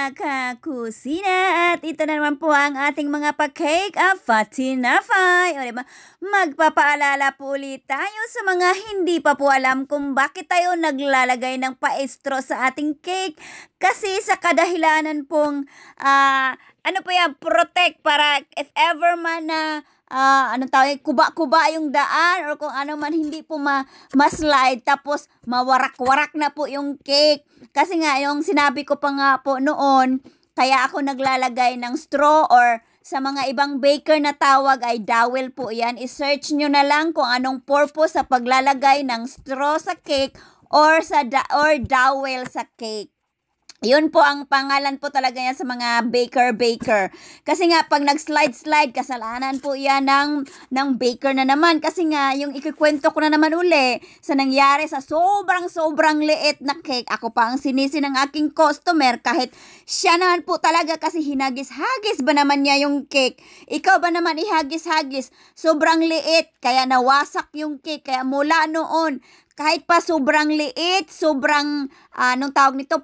mga kakusina at ito na naman po ang ating mga pa-cake at tinapay. O diba? Magpapaalala po ulit tayo sa mga hindi pa po alam kung bakit tayo naglalagay ng paestro sa ating cake. Kasi sa kadahilanan pong protect para if ever man na kuba-kuba yung daan or kung ano man hindi po ma-slide tapos mawarak-warak na po yung cake. Kasi nga yung sinabi ko pa nga po noon, kaya ako naglalagay ng straw or sa mga ibang baker na tawag ay dowel po yan. I-search nyo na lang kung anong purpose sa paglalagay ng straw sa cake or dowel sa cake. Yun po ang pangalan po talaga yan sa mga baker. Kasi nga pag nag-slide, kasalanan po yan ng baker na naman. Kasi nga yung ikikwento ko na naman uli sa nangyari sa sobrang liit na cake. Ako pa ang sinisi ng aking customer kahit siya naman po talaga kasi hinagis-hagis ba naman niya yung cake. Ikaw ba naman ihagis-hagis? Sobrang liit kaya nawasak yung cake. Kaya mula noon, kahit pa sobrang liit, sobrang,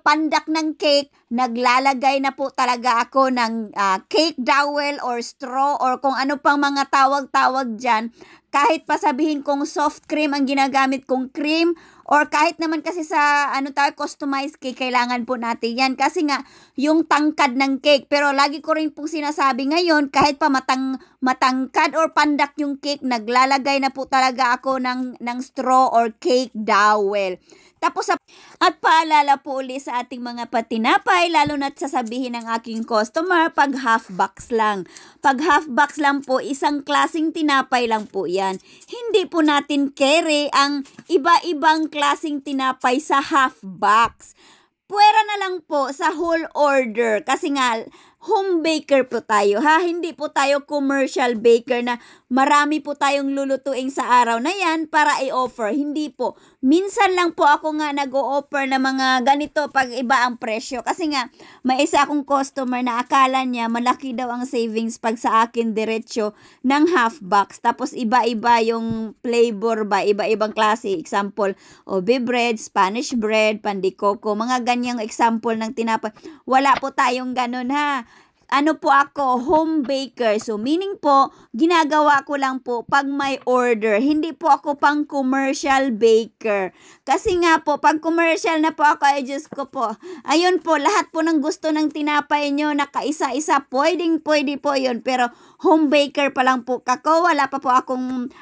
pandak ng cake, naglalagay na po talaga ako ng cake dowel or straw or kung ano pang mga tawag-tawag dyan. Kahit pa sabihin kong soft cream ang ginagamit kong cream or kahit naman kasi sa customized cake, kailangan po natin yan. Kasi nga, yung tangkad ng cake. Pero lagi ko rin pong sinasabi ngayon, kahit pa matangkad or pandak yung cake, naglalagay na po talaga ako ng straw or cake dowel. Tapos, at paalala po ulit sa ating mga patinapay, lalo na't sasabihin ng aking customer, pag half box lang. Pag half box lang po, isang klaseng tinapay lang po yan. Hindi po natin carry ang iba-ibang klaseng tinapay sa half box. Pwera na lang po sa whole order kasi nga home baker po tayo ha. Hindi po tayo commercial baker na marami po tayong lulutuin sa araw na yan para i-offer. Hindi po. Minsan lang po ako nga nag-o-offer na mga ganito pag iba ang presyo. Kasi nga may isa akong customer na akala niya malaki daw ang savings pag sa akin diretsyo ng half box. Tapos iba-iba yung flavor ba, iba-ibang klase. Example, ube bread, Spanish bread, pandikoko, mga ganyang example ng tinapay. Wala po tayong ganun ha. Ano po ako, home baker. So, meaning po, ginagawa ko lang po pag may order. Hindi po ako pang commercial baker. Kasi nga po, pag commercial na po ako, ay Diyos ko po. Ayun po, lahat po ng gusto ng tinapay nyo, nakaisa-isa, pwede po yun. Pero, home baker pa lang po ako. Wala pa po akong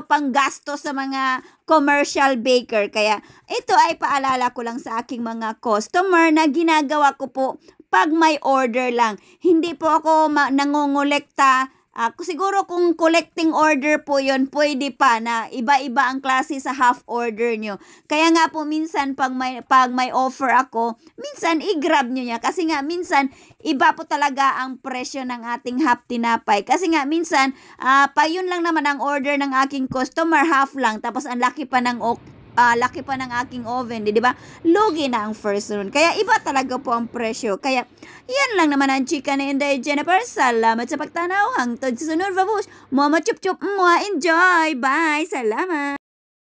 pang gasto sa mga commercial baker. Kaya ito ay paalala ko lang sa aking mga customer na ginagawa ko po pag may order lang. Hindi po ako nangongolekta. Siguro kung collecting order po yon pwede pa na iba-iba ang klase sa half order nyo. Kaya nga po minsan pag may offer ako, minsan i-grab nyo niya. Kasi nga minsan iba po talaga ang presyo ng ating half tinapay. Kasi nga minsan yun lang naman ang order ng aking customer, half lang. Tapos ang laki pa ng aking oven, di ba? Lugi na ang first run. Kaya iba talaga po ang presyo. Kaya yan lang naman ang chika ni Inday Jennifer. Salamat sa pagtanaw. Hangtod sa sunod, babush. Mama chup-chup. Enjoy. Bye. Salamat.